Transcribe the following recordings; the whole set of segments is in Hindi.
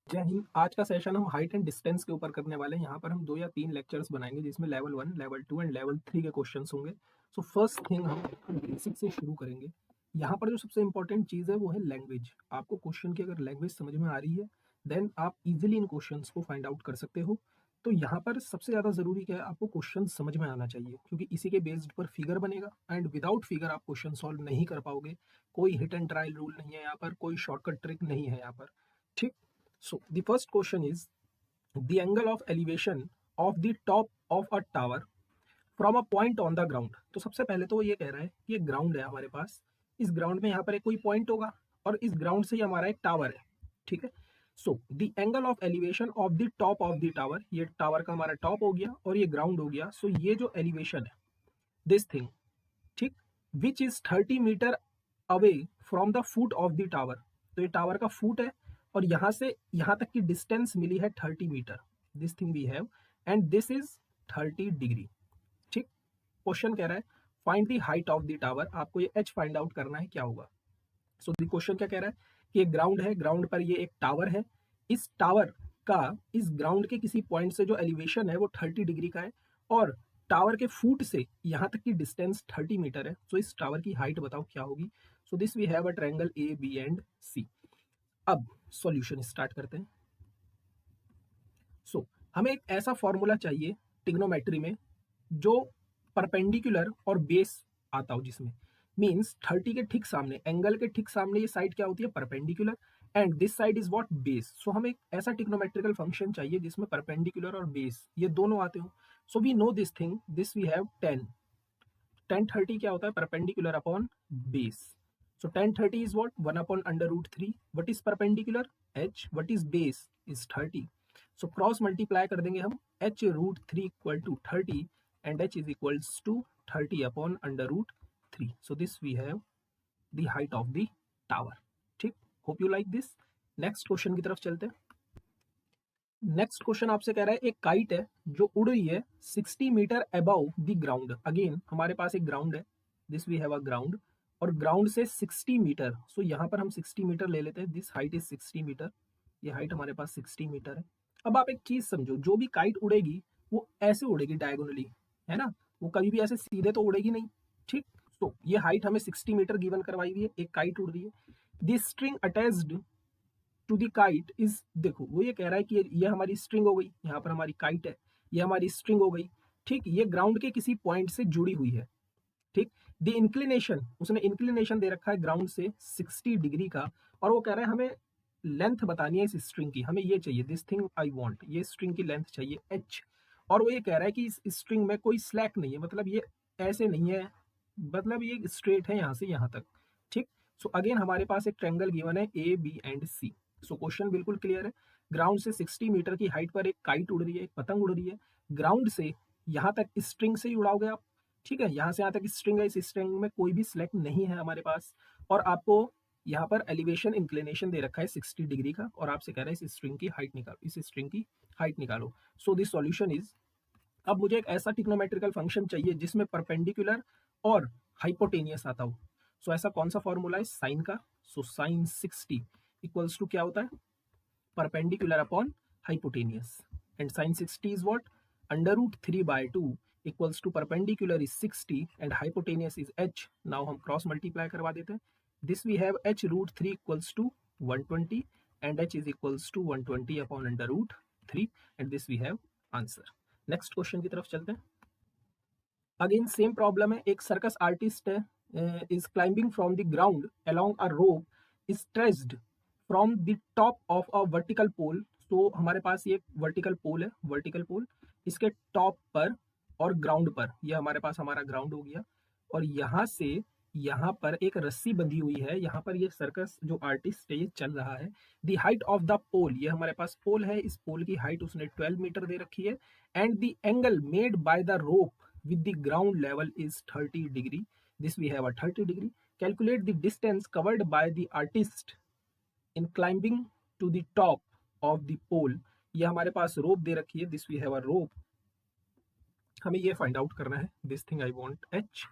जय हिंद। आज का सेशन हम हाइट एंड डिस्टेंस के ऊपर करने वाले हैं। यहाँ पर हम 2 या 3 लेक्चर्स बनाएंगे जिसमें लेवल 1, लेवल 2 एंड लेवल 3 के क्वेश्चंस होंगे। सो फर्स्ट थिंग हम बेसिक से शुरू करेंगे। यहाँ पर जो सबसे इंपॉर्टेंट चीज़ है वो है लैंग्वेज। आपको क्वेश्चन की अगर लैंग्वेज समझ में आ रही है देन आप इजीली इन क्वेश्चंस को फाइंड आउट कर सकते हो। तो यहाँ पर सबसे ज़्यादा ज़रूरी क्या है, आपको क्वेश्चन समझ में आना चाहिए क्योंकि इसी के बेस्ड पर फिगर बनेगा एंड विदाउट फिगर आप क्वेश्चन सॉल्व नहीं कर पाओगे। कोई हिट एंड ट्रायल रूल नहीं है यहाँ पर, कोई शॉर्टकट ट्रिक नहीं है यहाँ पर। ठीक। So the first question is the angle of elevation of the top of a tower from a point on the ground। तो सबसे पहले तो ये कह रहा है कि ये ग्राउंड है हमारे पास। इस ग्राउंड में यहाँ पर एक कोई पॉइंट होगा और इस ग्राउंड से ही हमारा एक टावर है। ठीक है। So the angle of elevation of the top of the tower, ये टावर का हमारा टॉप हो गया और ये ग्राउंड हो गया। सो ये जो एलिवेशन है दिस थिंग, ठीक, which is 30 metre away from the foot of the tower. तो ये टावर का फुट है और यहाँ से यहाँ तक की डिस्टेंस मिली है 30 metre. This thing we have and this is 30 degree. ठीक। क्वेश्चन कह रहा है find the height of the tower. आपको ये एच फाइंड आउट करना है, क्या होगा। सो द क्वेश्चन क्या कह रहा है कि एक ग्राउंड है, ग्राउंड पर ये एक टावर है। इस टावर का इस ग्राउंड के किसी पॉइंट से जो एलिवेशन है वो 30 डिग्री का है और टावर के फुट से यहाँ तक की डिस्टेंस 30 मीटर है। सो इस टावर की हाइट बताओ क्या होगी। So this we have a triangle A B and C. अब सॉल्यूशन स्टार्ट करते हैं। सो हमें एक ऐसा फॉर्मूला चाहिए टिग्नोमेट्री में जो परपेंडिकुलर और बेस आता हो, जिसमें मींस 30 के ठीक सामने, एंगल के ठीक सामने ये साइड क्या होती है, perpendicular, and this side is what, base. So हमें एक ऐसा टिग्नोमेट्रिकल फंक्शन चाहिए जिसमें परपेंडिकुलर और बेस ये दोनों आते हो। So we know this thing, this we have 10 क्या होता है, perpendicular upon base. So 10 is what, 1 upon under root 3। What is perpendicular, h, what is base is 30। So cross multiply कर देंगे हम, h रूट 3 इक्वल टू 30 एंड h is equals to 30 upon under root 3। So this we have the height of the tower. ठीक। Hope you like this. Next question की तरफ चलते हैं। नेक्स्ट क्वेश्चन आपसे कह रहा है एक काइट है जो उड़ रही है 60 metre above the ground. Again हमारे पास एक ग्राउंड है, this we have a ground, और ग्राउंड से 60 मीटर। सो यहाँ पर हम 60 मीटर ले लेते हैं, दिस हाइट इज 60 मीटर। ये हाइट हमारे पास 60 मीटर है। अब आप एक चीज समझो, जो भी काइट उड़ेगी वो ऐसे उड़ेगी डायगोनली, है ना, वो कभी भी ऐसे सीधे तो उड़ेगी नहीं। ठीक। तो ये हाइट हमें 60 मीटर गिवन करवाई हुई है, एक काइट उड़ रही है। This string attached to the kite is, देखो वो ये कह रहा है कि ये हमारी स्ट्रिंग हो गई, यहाँ पर हमारी काइट है, ये हमारी स्ट्रिंग हो गई। ठीक। ये ग्राउंड के किसी पॉइंट से जुड़ी हुई है। ठीक। द इंक्लिनेशन, उसने इंक्लिनेशन दे रखा है ग्राउंड से 60 डिग्री का, और वो कह रहा है हमें लेंथ बतानी है इस स्ट्रिंग की, हमें ये चाहिए, दिस थिंग आई वांट, ये स्ट्रिंग की लेंथ चाहिए h। और वो ये कह रहा है कि इस स्ट्रिंग में कोई स्लैक नहीं है, मतलब ये ऐसे नहीं है, मतलब ये स्ट्रेट है यहाँ से यहाँ तक। ठीक। सो अगेन हमारे पास एक ट्रायंगल गिवन है A B and C. So question बिल्कुल क्लियर है। ग्राउंड से 60 मीटर की हाइट पर एक काइट उड़ रही है, एक पतंग उड़ रही है। ग्राउंड से यहाँ तक स्ट्रिंग से ही उड़ाओगे आप। ठीक है, यहाँ से यहाँ तक स्ट्रिंग है, इस स्ट्रिंग में कोई भी सिलेक्ट नहीं है हमारे पास, और आपको यहाँ पर एलिवेशन इंक्लिनेशन दे रखा है 60 डिग्री का, और आपसे कह रहा है इस स्ट्रिंग की हाइट निकालो, इस स्ट्रिंग की हाइट निकालो। सो दिस सॉल्यूशन इज, अब मुझे एक ऐसा टिग्नोमेट्रिकल फंक्शन चाहिए जिसमें परपेंडिकुलर और हाइपोटेनियस आता हो। सो ऐसा कौन सा फॉर्मूला है साइन का। सो साइन 60 इक्वल्स टू क्या होता है, perpendicular upon hypotenuse, and sine 60 is what, under root 3/2 equals to perpendicular is 60 and hypotenuse is h। Now हम क्रॉस मल्टीप्लाई करवा देते हैं, this we have h root 3 equals to 120 and h is equals to 120 upon under root 3 and this we have answer. Next question की तरफ चलते हैं। अगेन सेम प्रॉब्लम है, एक सर्कस आर्टिस्ट है, is climbing from the ground along a rope is stretched from the top of a vertical pole. तो हमारे पास ये वर्टिकल पोल है, वर्टिकल पोल, इसके टॉप पर और ग्राउंड पर, ये हमारे पास हमारा ग्राउंड हो गया, और यहाँ से यहाँ पर एक रस्सी बंधी हुई है, यहाँ पर ये सर्कस जो आर्टिस्ट है ये चल रहा है। द हाइट ऑफ द पोल, ये हमारे पास पोल है, इस पोल की हाइट उसने 12 मीटर दे रखी है, and the angle made by the rope with the ground level is 30 degree. This we have a 30 degree. Calculate the distance covered by the artist in climbing to the top of the pole. ये हमारे पास रोप दे रखी है, this we have a rope. हमें ये फाइंड आउट करना है, this thing I want h.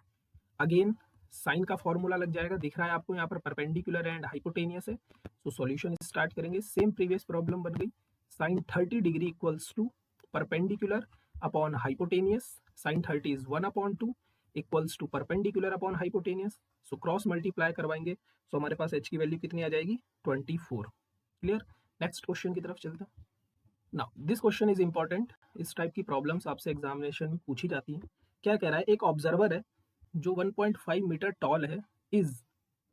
Again sine का फॉर्मूला लग जाएगा, दिख रहा है आपको यहाँ पर परपेंडिकुलर एंड हाइपोटेनियस है। तो सॉल्यूशन स्टार्ट करेंगे, सेम प्रीवियस प्रॉब्लम बन गई। Sine 30 degree equals to perpendicular upon hypotenuse, sine 30 is 1/2 equals to perpendicular upon hypotenuse. So cross multiply करवाएंगे, सो हमारे पास h की वैल्यू कितनी आ जाएगी 24। क्लियर। नेक्स्ट क्वेश्चन की तरफ चलते हैं। Now this question is important, इस टाइप की प्रॉब्लम्स आपसे एग्जामिनेशन में पूछी जाती हैं। क्या कह रहा है, एक ऑब्जर्वर है जो 1.5 मीटर टॉल है, is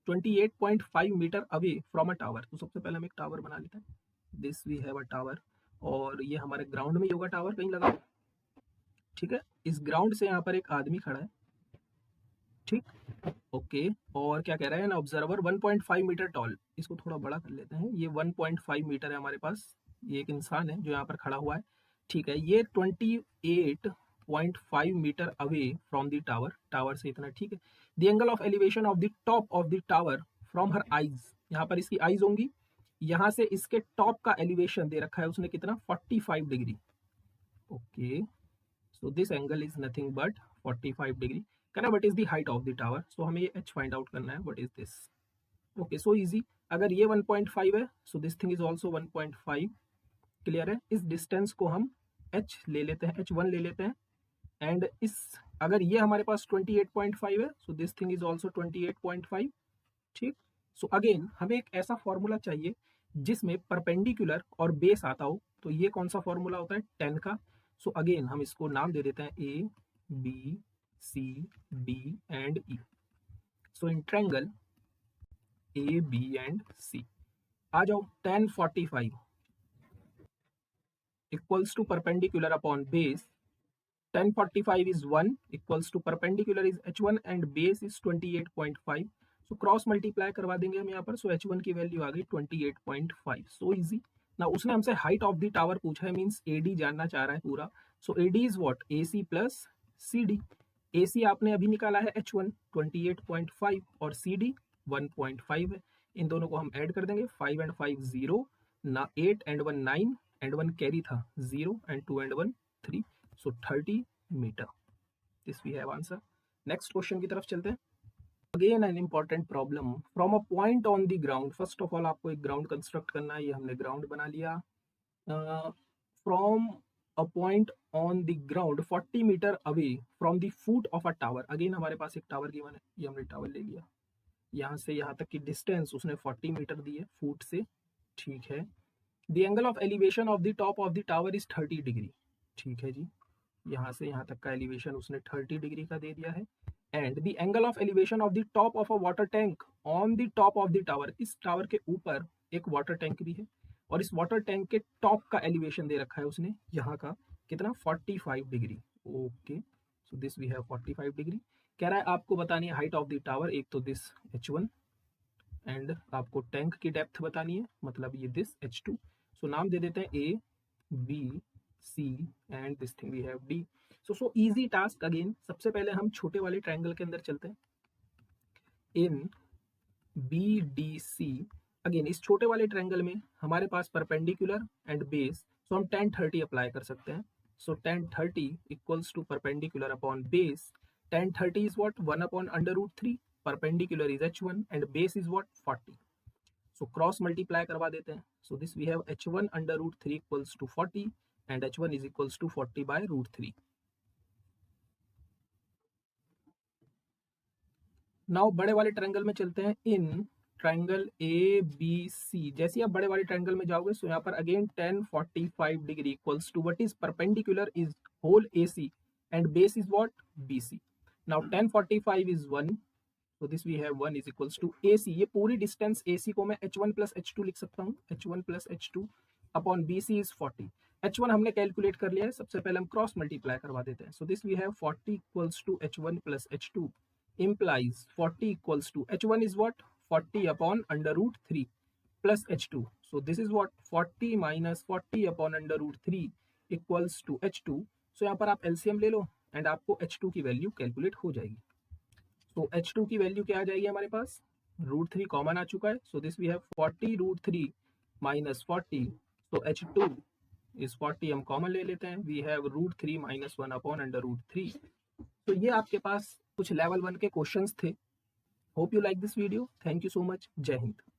28.5 metre away from a tower. तो सबसे पहले हम एक टावर बना लेते हैं, this we have a tower, और ये हमारे ग्राउंड में योगा टावर कहीं लगा, ठीक है। इस ग्राउंड से यहाँ पर एक आदमी खड़ा है, ठीक, ओके। और क्या कह रहा है, एन ऑब्जर्वर 1.5 मीटर टॉल, इसको थोड़ा बड़ा कर लेते हैं, ये 1.5 मीटर है हमारे पास, ये एक इंसान है जो यहाँ पर खड़ा हुआ है, ठीक है। ये 28.5 metre away from the tower, tower से इतना, ठीक है। The angle of elevation of the top of the tower from her eyes, यहाँ पर इसकी आईज होंगी, यहाँ से इसके टॉप का एलिवेशन दे रखा है उसने कितना 45 degree, okay. So this angle is nothing but 45 degree. कहना what is the height of the tower, so हमें ये h फाइंड आउट करना है, what is this, okay. So easy, अगर ये 1.5 है, so this thing is also 1.5, clear है। इस डिस्टेंस को हम h ले लेते हैं, h1 ले लेते हैं, एंड इस, अगर ये हमारे पास 28.5 है, so this thing is also 28.5, ठीक। सो अगेन हमें एक ऐसा फॉर्मूला चाहिए जिसमें परपेंडिकुलर और बेस आता हो, तो ये कौन सा फॉर्मूला होता है 10 का। सो अगेन हम इसको नाम दे देते हैं A B C D and E. So in triangle A B and C, आ जाओ, 1045 equals to perpendicular upon base, 1045 is 1 equals to perpendicular is h1 and base is 28.5. So cross multiply करवा देंगे हम यहाँ पर, सो h1 की वैल्यू आ गई 28.5, सो इजी ना। उसने हमसे हाइट ऑफ द टावर पूछा है, मींस एडी जानना चाह रहा है पूरा। So AD is what, AC plus CD. AC आपने अभी निकाला है h1 28.5 और सीडी 1.5 है, इन दोनों को हम ऐड कर देंगे, 5 and 5 0 ना, 8 and 1 9 and 1 कैरी था 0 and 2 and 1 3, so 30 metre, this we have answer. Next question की तरफ चलते हैं। Again an important problem, from a point on the ground, first of all आपको एक ग्राउंड कंस्ट्रक्ट करना है, ये हमने ग्राउंड बना लिया। From a point on the ground 40 metre away from the foot of a tower, again हमारे पास एक टावर गिवन है, ये हमने टावर ले लिया, यहाँ से यहाँ तक की डिस्टेंस उसने 40 मीटर दी है फुट से, ठीक है। The angle of elevation of the top of the tower is 30 degree, ठीक है जी। यहाँ से यहाँ तक का एलिवेशन उसने 30 डिग्री का दे दिया है। And the angle of elevation of the top of a water tank on the top of the tower, इस टावर के ऊपर एक वाटर टैंक भी है, और इस वाटर टैंक के टॉप का एलिवेशन दे रखा है उसने यहाँ का कितना 45 degree, okay. So this we have 45 degree. कह रहा है आपको बतानी है हाइट ऑफ द टावर, एक तो दिस h1 एंड आपको टैंक की डेप्थ बतानी है, मतलब ये दिस h2। सो नाम दे देते हैं A B C and this thing we have D. So easy task. Again सबसे पहले हम छोटे वाले ट्रायंगल के अंदर चलते हैं, in B D C. Again इस छोटे वाले ट्रायंगल में हमारे पास परपेंडिकुलर एंड बेस, सो हम tan 30 अप्लाई कर सकते हैं। So tan 30 equals to perpendicular upon base, tan 30 is what 1/√3, perpendicular is h1 and base is what 40। So cross multiply करवा देते हैं, so this we have h1/√3 equals to 40 and h1 is equals to 40/√3। Now बड़े वाले ट्रायंगल में चलते हैं, इन ट्रायंगल ए बी सी। जैसे ही आप बड़े वाले ट्रायंगल में जाओगे, सो यहाँ पर again 1045 degree equals to what is perpendicular is whole AC and base is what BC। Now 1045 is 1, so this we have 1 is equals to AC, ये पूरी डिस्टेंस AC को मैं h1 plus h2 लिख सकता हूँ, h1 plus h2 upon BC is 40। h1 हमने कैलकुलेट कर लिया है, सबसे पहले हम क्रॉस मल्टीप्लाई करवा देते हैं। So this we have 40 equals to h1 plus h2 implies 40 equals to h1 is what 40 upon √3 plus h2, so this is what 40 minus 40 upon √3 equals to h2। so यहाँ पर आप LCM ले लो एंड आपको h2 की वैल्यू कैलकुलेट हो जाएगी। तो h2 की वैल्यू क्या आ जाएगी हमारे पास, √3 कॉमन आ चुका है, so this we have 40 √3 minus 40, so h2 is 40 हम कॉमन ले लेते हैं, वी हैव √3 - 1 अपॉन √3। तो ये आपके पास कुछ लेवल 1 के क्वेश्चंस थे hope you like this video. Thank you so much. जय हिंद।